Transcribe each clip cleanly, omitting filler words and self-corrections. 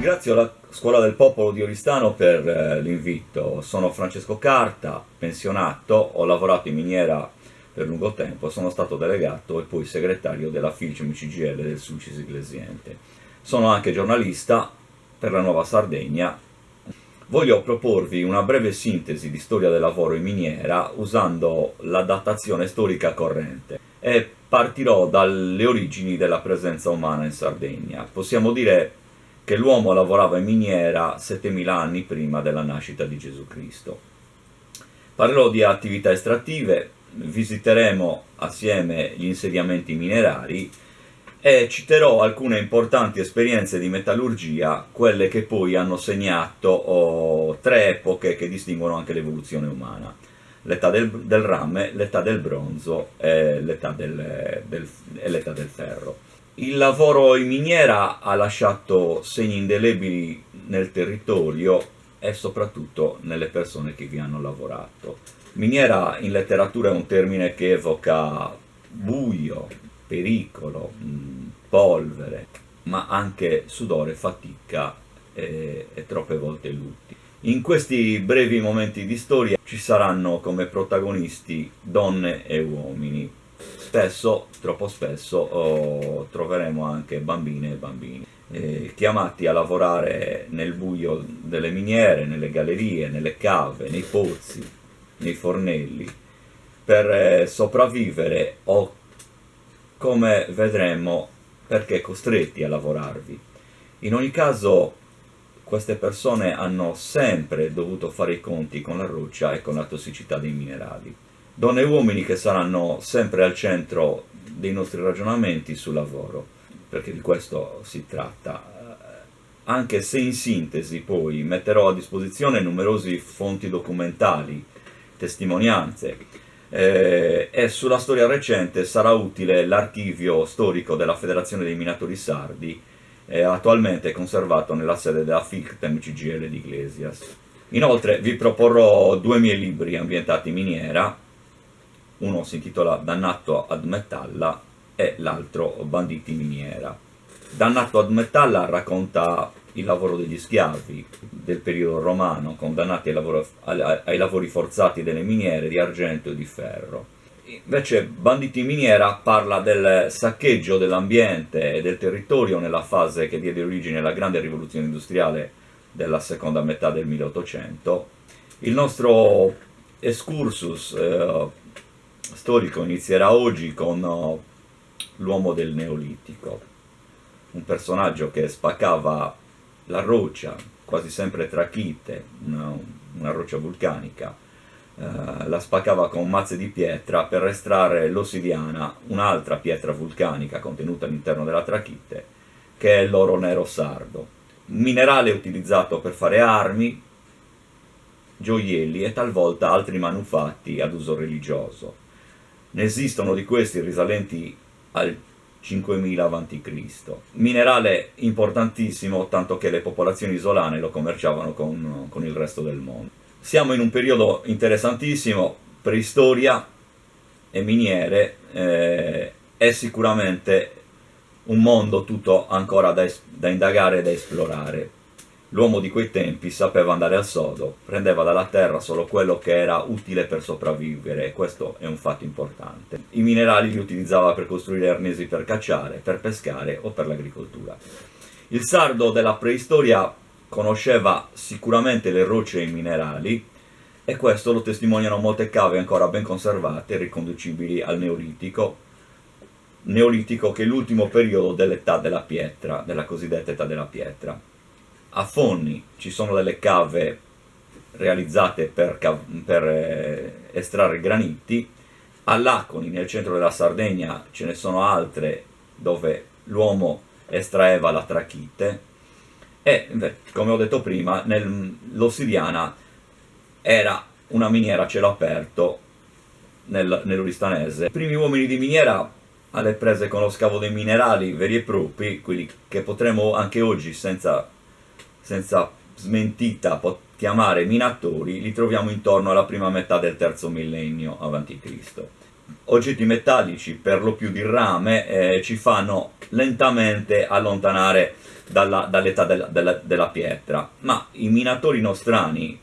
Ringrazio la Scuola del Popolo di Oristano per l'invito. Sono Francesco Carta, pensionato, ho lavorato in miniera per lungo tempo, sono stato delegato e poi segretario della FILCM CGL del Sulcis Iglesiente. Sono anche giornalista per la Nuova Sardegna. Voglio proporvi una breve sintesi di storia del lavoro in miniera usando la datazione storica corrente e partirò dalle origini della presenza umana in Sardegna. Possiamo dire che l'uomo lavorava in miniera 7000 anni prima della nascita di Gesù Cristo. Parlerò di attività estrattive, visiteremo assieme gli insediamenti minerari e citerò alcune importanti esperienze di metallurgia, quelle che poi hanno segnato tre epoche che distinguono anche l'evoluzione umana: l'età del rame, l'età del bronzo e l'età del ferro. Il lavoro in miniera ha lasciato segni indelebili nel territorio e soprattutto nelle persone che vi hanno lavorato. Miniera in letteratura è un termine che evoca buio, pericolo, polvere, ma anche sudore, fatica e troppe volte lutti. In questi brevi momenti di storia ci saranno come protagonisti donne e uomini. Spesso, troppo spesso, troveremo anche bambine e bambini, chiamati a lavorare nel buio delle miniere, nelle gallerie, nelle cave, nei pozzi, nei fornelli, per sopravvivere o, come vedremo, perché costretti a lavorarvi. In ogni caso, queste persone hanno sempre dovuto fare i conti con la roccia e con la tossicità dei minerali. Donne e uomini che saranno sempre al centro dei nostri ragionamenti sul lavoro, perché di questo si tratta, anche se in sintesi poi metterò a disposizione numerosi fonti documentali, testimonianze, e sulla storia recente sarà utile l'archivio storico della Federazione dei Minatori Sardi, attualmente conservato nella sede della FILCM CGL di Iglesias. Inoltre vi proporrò due miei libri ambientati in miniera. Uno si intitola Dannato ad Metalla e l'altro Banditi in miniera. Dannato ad Metalla racconta il lavoro degli schiavi del periodo romano, condannati ai lavori forzati delle miniere di argento e di ferro. Invece Banditi in miniera parla del saccheggio dell'ambiente e del territorio nella fase che diede origine alla grande rivoluzione industriale della seconda metà del 1800. Il nostro excursus storico inizierà oggi con l'uomo del Neolitico, un personaggio che spaccava la roccia, quasi sempre trachite, una roccia vulcanica, la spaccava con mazze di pietra per estrarre l'ossidiana, un'altra pietra vulcanica contenuta all'interno della trachite, che è l'oro nero sardo, un minerale utilizzato per fare armi, gioielli e talvolta altri manufatti ad uso religioso. Ne esistono di questi risalenti al 5000 a.C. Minerale importantissimo, tanto che le popolazioni isolane lo commerciavano con il resto del mondo. Siamo in un periodo interessantissimo, preistoria e miniere, è sicuramente un mondo tutto ancora da indagare e da esplorare. L'uomo di quei tempi sapeva andare al sodo, prendeva dalla terra solo quello che era utile per sopravvivere, e questo è un fatto importante. I minerali li utilizzava per costruire arnesi per cacciare, per pescare o per l'agricoltura. Il sardo della preistoria conosceva sicuramente le rocce e i minerali, e questo lo testimoniano molte cave ancora ben conservate, riconducibili al Neolitico che è l'ultimo periodo dell'età della pietra, della cosiddetta età della pietra. A Fonni ci sono delle cave realizzate per estrarre graniti, a Laconi, nel centro della Sardegna, ce ne sono altre dove l'uomo estraeva la trachite, e come ho detto prima, l'ossidiana era una miniera a cielo aperto nell'Oristanese. I primi uomini di miniera alle prese con lo scavo dei minerali veri e propri, quelli che potremmo anche oggi senza smentita chiamare minatori, li troviamo intorno alla prima metà del terzo millennio a.C. Oggetti metallici, per lo più di rame, ci fanno lentamente allontanare dall'età della pietra, ma i minatori nostrani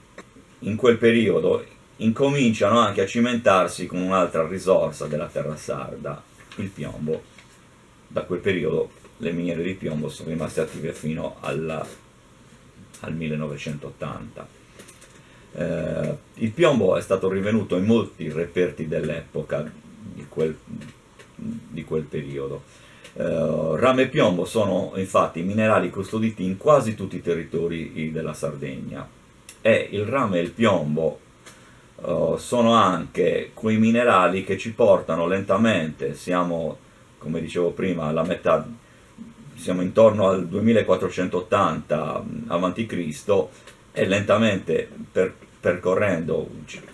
in quel periodo incominciano anche a cimentarsi con un'altra risorsa della terra sarda, il piombo. Da quel periodo le miniere di piombo sono rimaste attive fino al 1980. Il piombo è stato rinvenuto in molti reperti dell'epoca di quel periodo. Rame e piombo sono infatti minerali custoditi in quasi tutti i territori della Sardegna, e il rame e il piombo sono anche quei minerali che ci portano lentamente, siamo, come dicevo prima, alla metà, siamo intorno al 2480 a.C., e lentamente percorrendo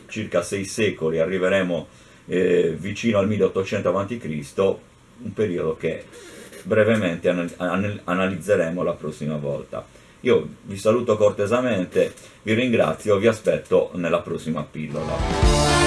circa 6 secoli arriveremo vicino al 1800 a.C., un periodo che brevemente analizzeremo la prossima volta. Io vi saluto cortesemente, vi ringrazio, vi aspetto nella prossima pillola.